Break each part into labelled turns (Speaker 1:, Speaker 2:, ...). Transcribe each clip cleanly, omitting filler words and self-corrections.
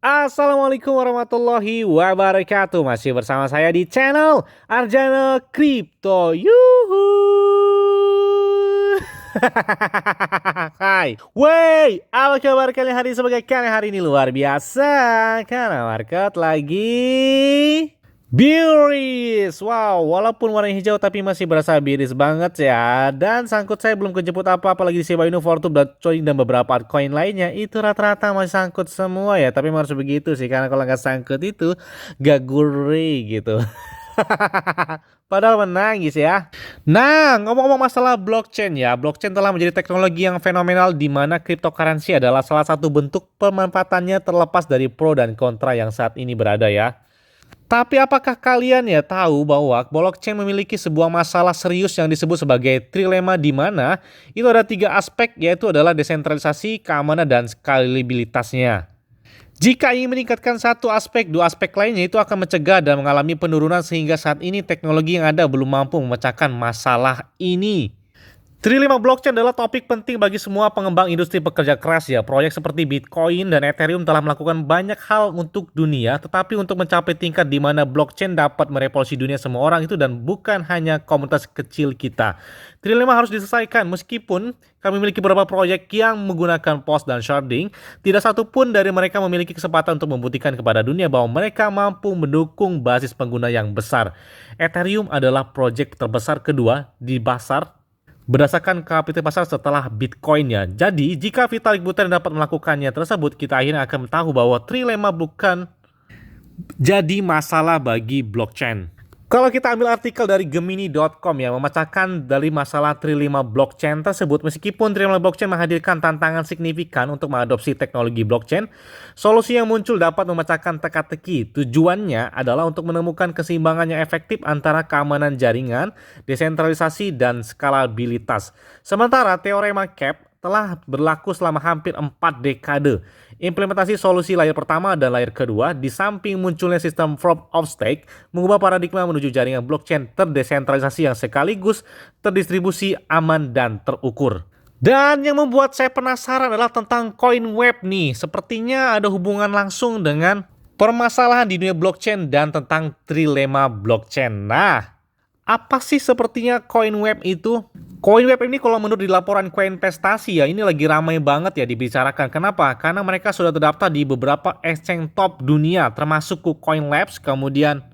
Speaker 1: Assalamualaikum warahmatullahi wabarakatuh. Masih bersama saya di channel Arjana Crypto. Yuhu. Hai. Wey, apa kabar kalian hari ini? Sebagai kalian hari ini luar biasa karena market lagi bearish. Wow, walaupun warna hijau tapi masih berasa bearish banget ya. Dan sangkut saya belum kejemput apa-apa lagi di Shiba Inu, Fortune, Dogecoin dan beberapa altcoin lainnya. Itu rata-rata masih sangkut semua ya. Tapi harus begitu sih, karena kalau nggak sangkut itu gak gurih gitu. Padahal menangis ya. Nah, ngomong-ngomong masalah blockchain ya, blockchain telah menjadi teknologi yang fenomenal di mana cryptocurrency adalah salah satu bentuk pemanfaatannya terlepas dari pro dan kontra yang saat ini berada ya. Tapi apakah kalian ya tahu bahwa blockchain memiliki sebuah masalah serius yang disebut sebagai trilema, di mana itu ada tiga aspek, yaitu adalah desentralisasi, keamanan, dan skalabilitasnya. Jika ingin meningkatkan satu aspek, dua aspek lainnya itu akan mencegah dan mengalami penurunan, sehingga saat ini teknologi yang ada belum mampu memecahkan masalah ini. Trilema blockchain adalah topik penting bagi semua pengembang industri pekerja keras ya. Proyek seperti Bitcoin dan Ethereum telah melakukan banyak hal untuk dunia, tetapi untuk mencapai tingkat di mana blockchain dapat merevolusi dunia semua orang itu dan bukan hanya komunitas kecil kita. Trilema harus diselesaikan. Meskipun kami memiliki beberapa proyek yang menggunakan POS dan sharding, tidak satu pun dari mereka memiliki kesempatan untuk membuktikan kepada dunia bahwa mereka mampu mendukung basis pengguna yang besar. Ethereum adalah proyek terbesar kedua di pasar berdasarkan kapitalisasi pasar setelah Bitcoin ya. Jadi, jika Vitalik Buterin dapat melakukannya tersebut, kita akhirnya akan tahu bahwa trilema bukan jadi masalah bagi blockchain. Kalau kita ambil artikel dari Gemini.com ya, memecahkan dari masalah trilema blockchain tersebut, meskipun trilema blockchain menghadirkan tantangan signifikan untuk mengadopsi teknologi blockchain, solusi yang muncul dapat memecahkan teka-teki. Tujuannya adalah untuk menemukan keseimbangan yang efektif antara keamanan jaringan, desentralisasi, dan skalabilitas. Sementara teorema CAP telah berlaku selama hampir 4 dekade. Implementasi solusi layer pertama dan layer kedua, di samping munculnya sistem proof of stake, mengubah paradigma menuju jaringan blockchain terdesentralisasi yang sekaligus terdistribusi, aman, dan terukur. Dan yang membuat saya penasaran adalah tentang CoinWeb nih. Sepertinya ada hubungan langsung dengan permasalahan di dunia blockchain dan tentang trilema blockchain. Nah, apa sih sepertinya CoinWeb itu? CoinWeb ini kalau menurut di laporan Koinvestasi ya, ini lagi ramai banget ya dibicarakan. Kenapa? Karena mereka sudah terdaftar di beberapa exchange top dunia, termasuk KuCoin Labs. Kemudian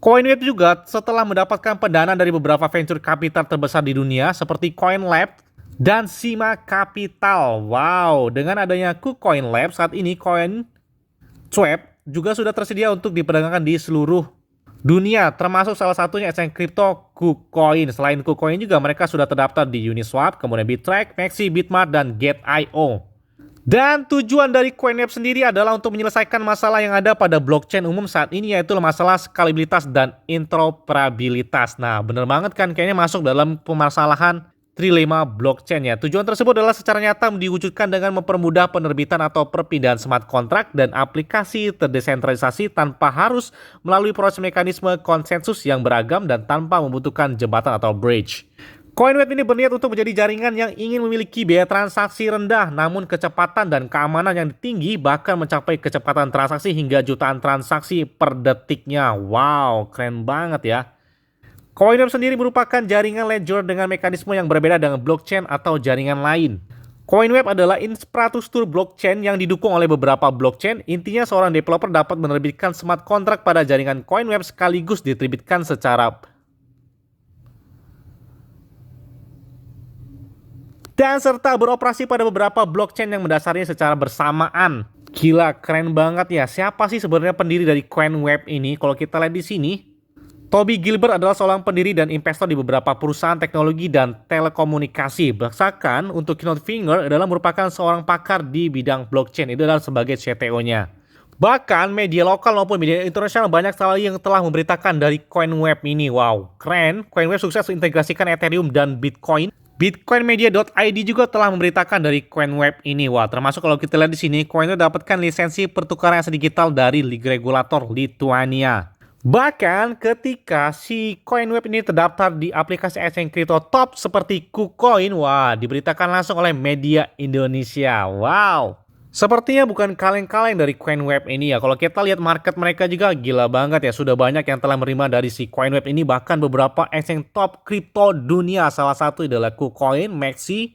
Speaker 1: CoinWeb juga setelah mendapatkan pendanaan dari beberapa venture capital terbesar di dunia seperti CoinLab dan Sima Capital. Wow, dengan adanya KuCoin Labs saat ini CoinWeb juga sudah tersedia untuk diperdagangkan di seluruh dunia, termasuk salah satunya exchange kripto KuCoin. Selain KuCoin juga mereka sudah terdaftar di Uniswap, kemudian Bittrex, Maxi, Bitmart, dan Gate.io. Dan tujuan dari CoinWeb sendiri adalah untuk menyelesaikan masalah yang ada pada blockchain umum saat ini, yaitu masalah skalabilitas dan interoperabilitas. Nah, bener banget kan, kayaknya masuk dalam permasalahan trilema blockchain ya. Tujuan tersebut adalah secara nyata diwujudkan dengan mempermudah penerbitan atau perpindahan smart contract dan aplikasi terdesentralisasi tanpa harus melalui proses mekanisme konsensus yang beragam dan tanpa membutuhkan jembatan atau bridge. CoinWeb ini berniat untuk menjadi jaringan yang ingin memiliki biaya transaksi rendah, namun kecepatan dan keamanan yang tinggi, bahkan mencapai kecepatan transaksi hingga jutaan transaksi per detiknya. Wow, keren banget ya. CoinWeb sendiri merupakan jaringan ledger dengan mekanisme yang berbeda dengan blockchain atau jaringan lain. CoinWeb adalah infrastruktur blockchain yang didukung oleh beberapa blockchain. Intinya seorang developer dapat menerbitkan smart contract pada jaringan CoinWeb sekaligus diterbitkan secara dan serta beroperasi pada beberapa blockchain yang mendasarnya secara bersamaan. Gila, keren banget ya. Siapa sih sebenarnya pendiri dari CoinWeb ini? Kalau kita lihat di sini, Toby Gilbert adalah seorang pendiri dan investor di beberapa perusahaan teknologi dan telekomunikasi. Bahkan untuk Knut Finger adalah merupakan seorang pakar di bidang blockchain. Itu adalah sebagai CTO-nya. Bahkan media lokal maupun media internasional banyak sekali yang telah memberitakan dari CoinWeb ini. Wow, keren. CoinWeb sukses mengintegrasikan Ethereum dan Bitcoin. Bitcoinmedia.id juga telah memberitakan dari CoinWeb ini. Wah, termasuk kalau kita lihat di sini, CoinWeb dapatkan lisensi pertukaran aset digital dari regulator Lituania. Bahkan ketika si CoinWeb ini terdaftar di aplikasi exchange kripto top seperti KuCoin, wah, diberitakan langsung oleh media Indonesia. Wow. Sepertinya bukan kaleng-kaleng dari Coinweb ini ya. Kalau kita lihat market mereka juga gila banget ya. Sudah banyak yang telah menerima dari si Coinweb ini. Bahkan beberapa exchange top kripto dunia. Salah satu adalah KuCoin, Maxi,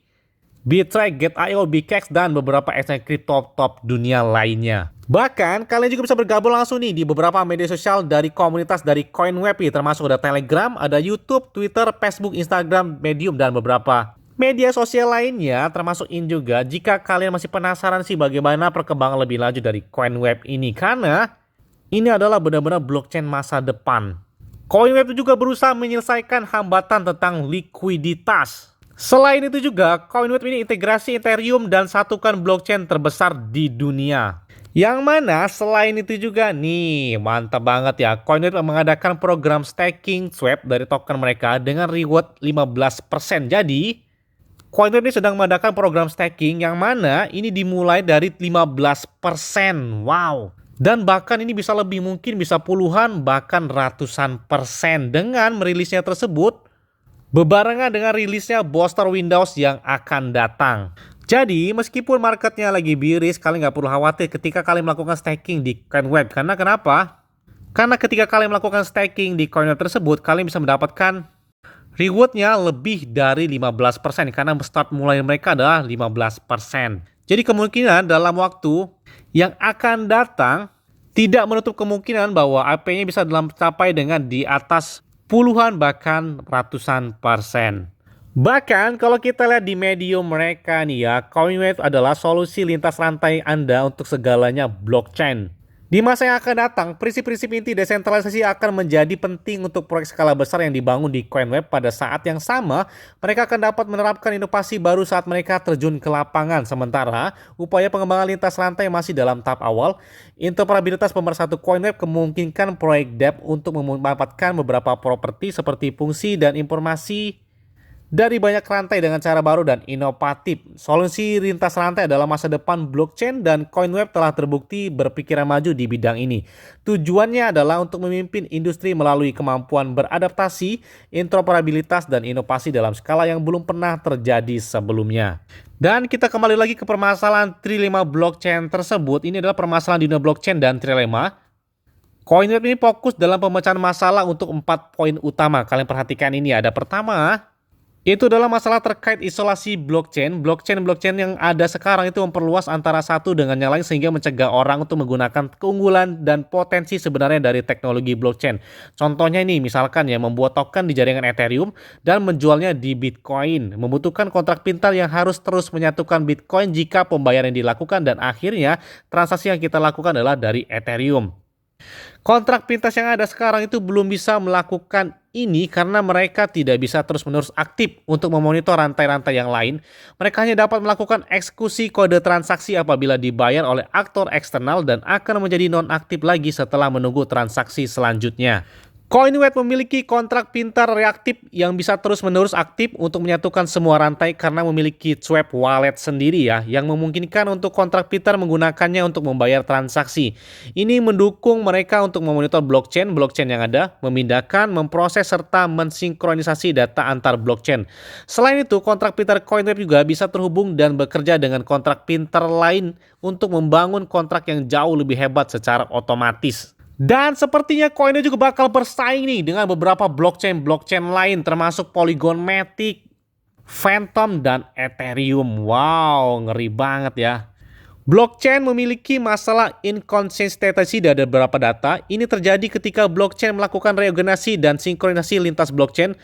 Speaker 1: Bittrex, Gate.io, Bikex, dan beberapa exchange kripto top dunia lainnya. Bahkan kalian juga bisa bergabung langsung nih di beberapa media sosial dari komunitas dari Coinweb ini. Termasuk ada Telegram, ada YouTube, Twitter, Facebook, Instagram, Medium, dan beberapa media sosial lainnya termasuk juga jika kalian masih penasaran sih bagaimana perkembangan lebih lanjut dari Coinweb ini. Karena ini adalah benar-benar blockchain masa depan. Coinweb juga berusaha menyelesaikan hambatan tentang likuiditas. Selain itu juga, Coinweb ini integrasi Ethereum dan satukan blockchain terbesar di dunia. Yang mana selain itu juga nih, mantap banget ya, Coinweb mengadakan program staking swap dari token mereka dengan reward 15%. Jadi, Coinweb ini sedang mengadakan program staking yang mana ini dimulai dari 15%. Wow. Dan bahkan ini bisa lebih, mungkin bisa puluhan bahkan ratusan persen dengan merilisnya tersebut bebarengan dengan rilisnya booster Windows yang akan datang. Jadi meskipun marketnya lagi bearish, kalian nggak perlu khawatir ketika kalian melakukan staking di Coinweb. Karena kenapa? Karena ketika kalian melakukan staking di Coinweb tersebut, kalian bisa mendapatkan rewardnya lebih dari 15% karena start mulai mereka adalah 15%. Jadi kemungkinan dalam waktu yang akan datang tidak menutup kemungkinan bahwa AP-nya bisa mencapai dengan di atas puluhan bahkan ratusan persen. Bahkan kalau kita lihat di medium mereka nih ya, Coinweb adalah solusi lintas rantai Anda untuk segalanya blockchain. Di masa yang akan datang, prinsip-prinsip inti desentralisasi akan menjadi penting untuk proyek skala besar yang dibangun di Coinweb. Pada saat yang sama, mereka akan dapat menerapkan inovasi baru saat mereka terjun ke lapangan. Sementara, upaya pengembangan lintas rantai masih dalam tahap awal. Interoperabilitas pemersatu Coinweb memungkinkan proyek DEP untuk memanfaatkan beberapa properti seperti fungsi dan informasi dari banyak rantai dengan cara baru dan inovatif. Solusi lintas rantai adalah masa depan blockchain dan Coinweb telah terbukti berpikiran maju di bidang ini. Tujuannya adalah untuk memimpin industri melalui kemampuan beradaptasi, interoperabilitas, dan inovasi dalam skala yang belum pernah terjadi sebelumnya. Dan kita kembali lagi ke permasalahan trilema blockchain tersebut. Ini adalah permasalahan di dunia blockchain dan trilema. Coinweb ini fokus dalam pemecahan masalah untuk 4 poin utama. Kalian perhatikan ini ada pertama, itu adalah masalah terkait isolasi blockchain. Blockchain yang ada sekarang itu memperluas antara satu dengan yang lain sehingga mencegah orang untuk menggunakan keunggulan dan potensi sebenarnya dari teknologi blockchain. Contohnya ini misalkan ya, membuat token di jaringan Ethereum dan menjualnya di Bitcoin. Membutuhkan kontrak pintar yang harus terus menyatukan Bitcoin jika pembayaran dilakukan dan akhirnya transaksi yang kita lakukan adalah dari Ethereum. Kontrak pintas yang ada sekarang itu belum bisa melakukan ini karena mereka tidak bisa terus-menerus aktif untuk memonitor rantai-rantai yang lain. Mereka hanya dapat melakukan eksekusi kode transaksi apabila dibayar oleh aktor eksternal dan akan menjadi non-aktif lagi setelah menunggu transaksi selanjutnya. Coinweb memiliki kontrak pintar reaktif yang bisa terus-menerus aktif untuk menyatukan semua rantai karena memiliki swap wallet sendiri ya, yang memungkinkan untuk kontrak pintar menggunakannya untuk membayar transaksi. Ini mendukung mereka untuk memonitor blockchain yang ada, memindahkan, memproses, serta mensinkronisasi data antar blockchain. Selain itu, kontrak pintar Coinweb juga bisa terhubung dan bekerja dengan kontrak pintar lain untuk membangun kontrak yang jauh lebih hebat secara otomatis. Dan sepertinya Coinweb juga bakal bersaing nih dengan beberapa blockchain lain termasuk Polygon Matic, Phantom, dan Ethereum. Wow, ngeri banget ya. Blockchain memiliki masalah inkonsistensi dari beberapa data. Ini terjadi ketika blockchain melakukan reorganisasi dan sinkronisasi lintas blockchain.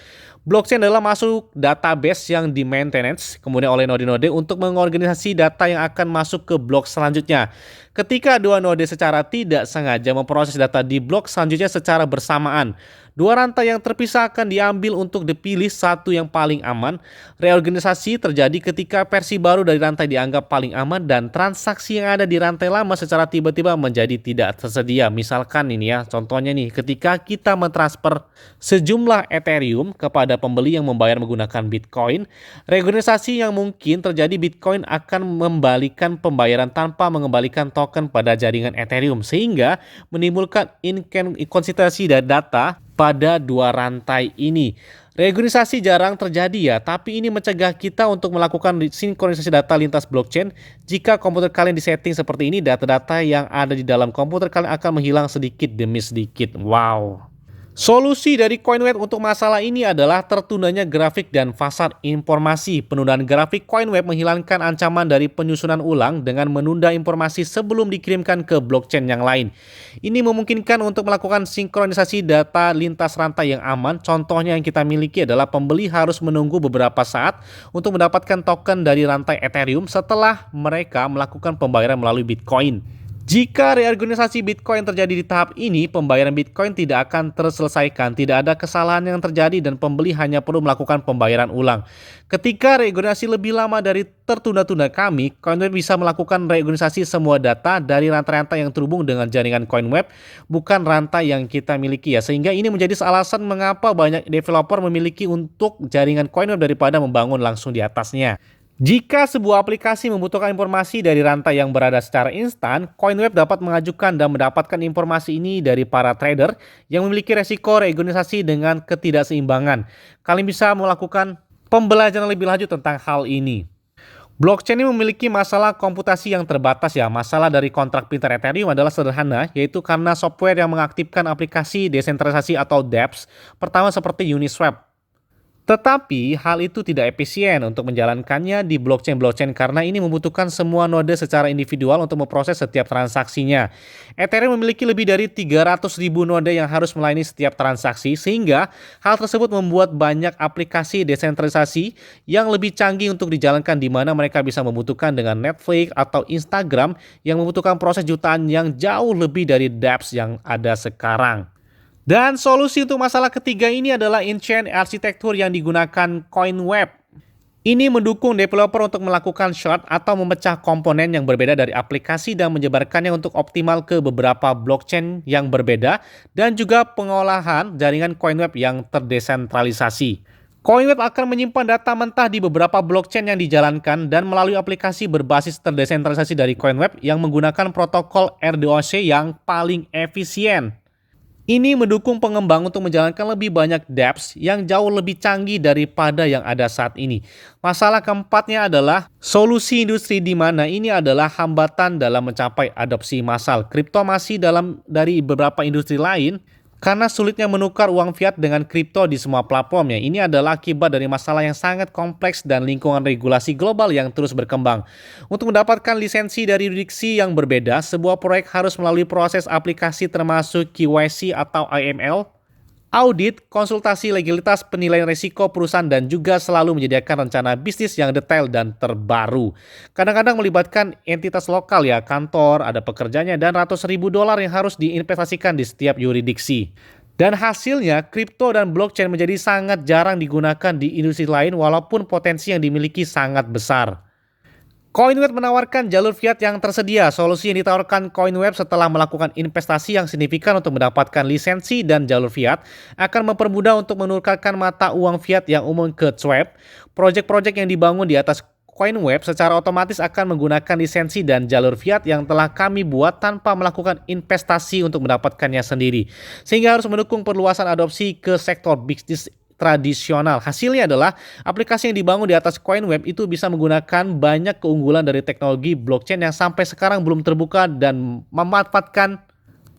Speaker 1: Blockchain adalah masuk database yang di-maintenance kemudian oleh node-node untuk mengorganisasi data yang akan masuk ke blok selanjutnya. Ketika dua node secara tidak sengaja memproses data di blok selanjutnya secara bersamaan, dua rantai yang terpisah akan diambil untuk dipilih satu yang paling aman. Reorganisasi terjadi ketika versi baru dari rantai dianggap paling aman dan transaksi yang ada di rantai lama secara tiba-tiba menjadi tidak tersedia. Misalkan ini ya, contohnya nih, ketika kita mentransfer sejumlah Ethereum kepada pembeli yang membayar menggunakan Bitcoin, reorganisasi yang mungkin terjadi, Bitcoin akan membalikan pembayaran tanpa mengembalikan token pada jaringan Ethereum sehingga menimbulkan inkonsistensi data pada dua rantai ini. Reorganisasi jarang terjadi ya, tapi ini mencegah kita untuk melakukan sinkronisasi data lintas blockchain. Jika komputer kalian disetting seperti ini, data-data yang ada di dalam komputer kalian akan menghilang sedikit demi sedikit. Wow. Solusi dari CoinWeb untuk masalah ini adalah tertundanya grafik dan fasad informasi. Penundaan grafik CoinWeb menghilangkan ancaman dari penyusunan ulang dengan menunda informasi sebelum dikirimkan ke blockchain yang lain. Ini memungkinkan untuk melakukan sinkronisasi data lintas rantai yang aman. Contohnya yang kita miliki adalah pembeli harus menunggu beberapa saat untuk mendapatkan token dari rantai Ethereum setelah mereka melakukan pembayaran melalui Bitcoin. Jika reorganisasi Bitcoin terjadi di tahap ini, pembayaran Bitcoin tidak akan terselesaikan, tidak ada kesalahan yang terjadi dan pembeli hanya perlu melakukan pembayaran ulang. Ketika reorganisasi lebih lama dari tertunda-tunda kami, CoinWeb bisa melakukan reorganisasi semua data dari rantai-rantai yang terhubung dengan jaringan CoinWeb, bukan rantai yang kita miliki ya. Sehingga ini menjadi alasan mengapa banyak developer memiliki untuk jaringan CoinWeb daripada membangun langsung di atasnya. Jika sebuah aplikasi membutuhkan informasi dari rantai yang berada secara instan, CoinWeb dapat mengajukan dan mendapatkan informasi ini dari para trader yang memiliki resiko reorganisasi dengan ketidakseimbangan. Kalian bisa melakukan pembelajaran lebih lanjut tentang hal ini. Blockchain ini memiliki masalah komputasi yang terbatas ya. Masalah dari kontrak pintar Ethereum adalah sederhana, yaitu karena software yang mengaktifkan aplikasi desentralisasi atau dApps, pertama seperti Uniswap. Tetapi hal itu tidak efisien untuk menjalankannya di blockchain-blockchain karena ini membutuhkan semua node secara individual untuk memproses setiap transaksinya. Ethereum memiliki lebih dari 300.000 node yang harus melayani setiap transaksi sehingga hal tersebut membuat banyak aplikasi desentralisasi yang lebih canggih untuk dijalankan di mana mereka bisa membutuhkan dengan Netflix atau Instagram yang membutuhkan proses jutaan yang jauh lebih dari dApps yang ada sekarang. Dan solusi untuk masalah ketiga ini adalah in-chain arsitektur yang digunakan CoinWeb. Ini mendukung developer untuk melakukan shard atau memecah komponen yang berbeda dari aplikasi dan menyebarkannya untuk optimal ke beberapa blockchain yang berbeda dan juga pengolahan jaringan CoinWeb yang terdesentralisasi. CoinWeb akan menyimpan data mentah di beberapa blockchain yang dijalankan dan melalui aplikasi berbasis terdesentralisasi dari CoinWeb yang menggunakan protokol RDOC yang paling efisien. Ini mendukung pengembang untuk menjalankan lebih banyak dApps yang jauh lebih canggih daripada yang ada saat ini. Masalah keempatnya adalah solusi industri di mana ini adalah hambatan dalam mencapai adopsi massal. Kripto masih dari beberapa industri lain karena sulitnya menukar uang fiat dengan kripto di semua platformnya. Ini adalah akibat dari masalah yang sangat kompleks dan lingkungan regulasi global yang terus berkembang. Untuk mendapatkan lisensi dari yurisdiksi yang berbeda, sebuah proyek harus melalui proses aplikasi termasuk KYC atau AML, audit, konsultasi legalitas, penilaian risiko perusahaan, dan juga selalu menyediakan rencana bisnis yang detail dan terbaru. Kadang-kadang melibatkan entitas lokal ya, kantor, ada pekerjanya, dan ratus ribu dolar yang harus diinvestasikan di setiap yurisdiksi. Dan hasilnya, kripto dan blockchain menjadi sangat jarang digunakan di industri lain walaupun potensi yang dimiliki sangat besar. CoinWeb menawarkan jalur fiat yang tersedia. Solusi yang ditawarkan CoinWeb setelah melakukan investasi yang signifikan untuk mendapatkan lisensi dan jalur fiat akan mempermudah untuk menukarkan mata uang fiat yang umum ke Swap. Proyek-proyek yang dibangun di atas CoinWeb secara otomatis akan menggunakan lisensi dan jalur fiat yang telah kami buat tanpa melakukan investasi untuk mendapatkannya sendiri. Sehingga harus mendukung perluasan adopsi ke sektor bisnis tradisional. Hasilnya adalah aplikasi yang dibangun di atas CoinWeb itu bisa menggunakan banyak keunggulan dari teknologi blockchain yang sampai sekarang belum terbuka dan memanfaatkan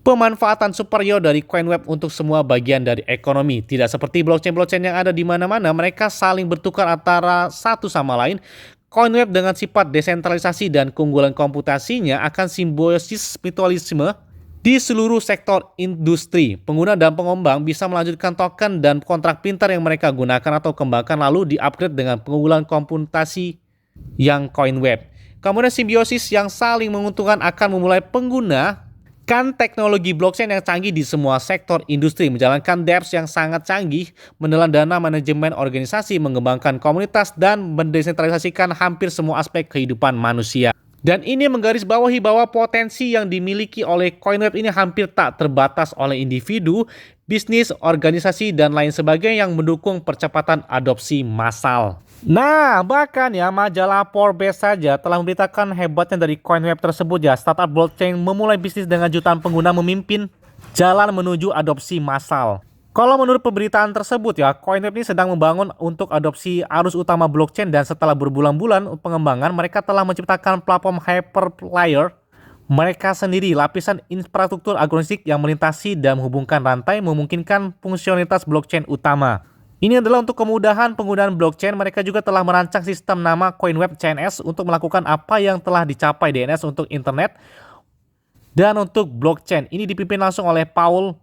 Speaker 1: pemanfaatan superior dari CoinWeb untuk semua bagian dari ekonomi. Tidak seperti blockchain-blockchain yang ada di mana-mana, mereka saling bertukar antara satu sama lain. CoinWeb dengan sifat desentralisasi dan keunggulan komputasinya akan simbiosis mutualisme di seluruh sektor industri. Pengguna dan pengembang bisa melanjutkan token dan kontrak pintar yang mereka gunakan atau kembangkan lalu di-upgrade dengan keunggulan komputasi yang CoinWeb. Kemudian simbiosis yang saling menguntungkan akan memulai menggunakan teknologi blockchain yang canggih di semua sektor industri, menjalankan dApps yang sangat canggih, menelan dana manajemen organisasi, mengembangkan komunitas, dan mendesentralisasikan hampir semua aspek kehidupan manusia. Dan ini menggarisbawahi bahwa potensi yang dimiliki oleh CoinWeb ini hampir tak terbatas oleh individu, bisnis, organisasi, dan lain sebagainya yang mendukung percepatan adopsi massal. Nah, bahkan ya majalah Forbes saja telah memberitakan hebatnya dari CoinWeb tersebut ya. Startup blockchain memulai bisnis dengan jutaan pengguna memimpin jalan menuju adopsi massal. Kalau menurut pemberitaan tersebut ya, Coinweb ini sedang membangun untuk adopsi arus utama blockchain dan setelah berbulan-bulan pengembangan, mereka telah menciptakan platform hyperlayer mereka sendiri, lapisan infrastruktur agnostik yang melintasi dan menghubungkan rantai memungkinkan fungsionalitas blockchain utama. Ini adalah untuk kemudahan penggunaan blockchain, mereka juga telah merancang sistem nama Coinweb CNS untuk melakukan apa yang telah dicapai DNS untuk internet dan untuk blockchain. Ini dipimpin langsung oleh Paul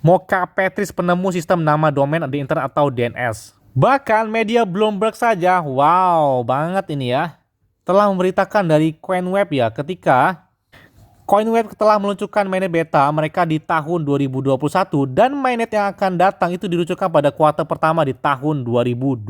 Speaker 1: Mocha Petris, penemu sistem nama domain di internet atau DNS. Bahkan media Bloomberg saja, wow banget ini ya, telah memberitakan dari Coinweb ya, ketika Coinweb telah meluncurkan mainnet beta mereka di tahun 2021 dan mainnet yang akan datang itu diluncurkan pada kuartal pertama di tahun 2023.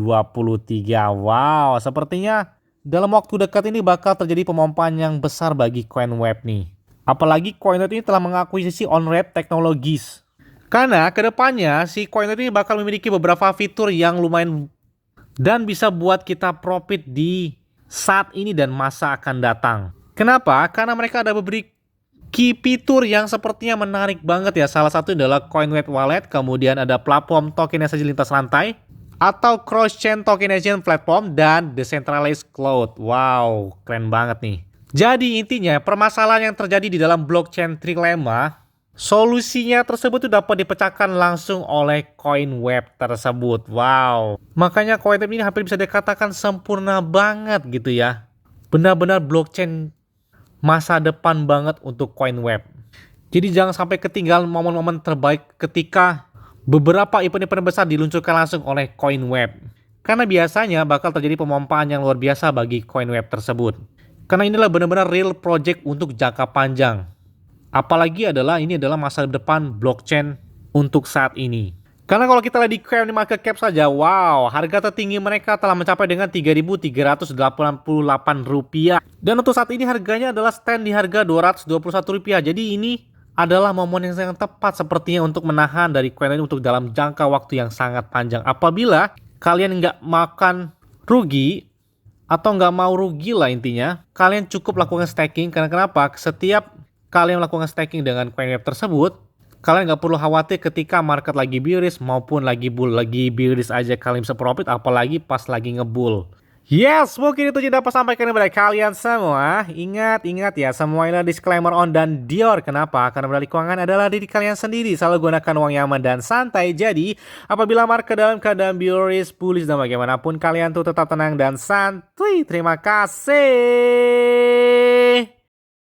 Speaker 1: Wow, sepertinya dalam waktu dekat ini bakal terjadi pemompaan yang besar bagi Coinweb nih. Apalagi Coinweb ini telah mengakuisisi Onramp Technologies. Karena kedepannya si Coinweb ini bakal memiliki beberapa fitur yang lumayan dan bisa buat kita profit di saat ini dan masa akan datang. Kenapa? Karena mereka ada beberapa key fitur yang sepertinya menarik banget ya. Salah satu adalah Coinweb Wallet, kemudian ada platform tokenisasi lintas rantai atau cross-chain tokenization platform dan decentralized cloud. Wow, keren banget nih. Jadi intinya permasalahan yang terjadi di dalam blockchain trilemma, solusinya tersebut dapat dipecahkan langsung oleh Coinweb tersebut. Wow. Makanya Coinweb ini hampir bisa dikatakan sempurna banget gitu ya. Benar-benar blockchain masa depan banget untuk Coinweb. Jadi jangan sampai ketinggalan momen-momen terbaik ketika beberapa event-event besar diluncurkan langsung oleh Coinweb. Karena biasanya bakal terjadi pemompaan yang luar biasa bagi Coinweb tersebut. Karena inilah benar-benar real project untuk jangka panjang. Apalagi ini adalah masa depan blockchain untuk saat ini. Karena kalau kita lihat di CoinMarketCap saja, wow, harga tertinggi mereka telah mencapai dengan Rp3.388. Dan untuk saat ini harganya adalah stand di harga Rp221. Jadi ini adalah momen yang sangat tepat sepertinya untuk menahan dari coin ini untuk dalam jangka waktu yang sangat panjang. Apabila kalian nggak makan rugi, atau nggak mau rugi lah intinya, kalian cukup lakukan staking. Karena kenapa? Setiap kalian melakukan staking dengan Coinweb tersebut, kalian nggak perlu khawatir ketika market lagi bearish maupun lagi bull. Lagi bearish aja kalian bisa profit, apalagi pas lagi ngebull. Yes, mungkin itu tidak dapat sampaikan kepada kalian semua. Ingat ya, semua ini disclaimer on dan Dior. Kenapa? Karena modal keuangan adalah diri kalian sendiri. Selalu gunakan uang yang aman dan santai. Jadi, apabila market dalam keadaan bearish, bullish, dan bagaimanapun kalian tuh tetap tenang dan santuy. Terima kasih.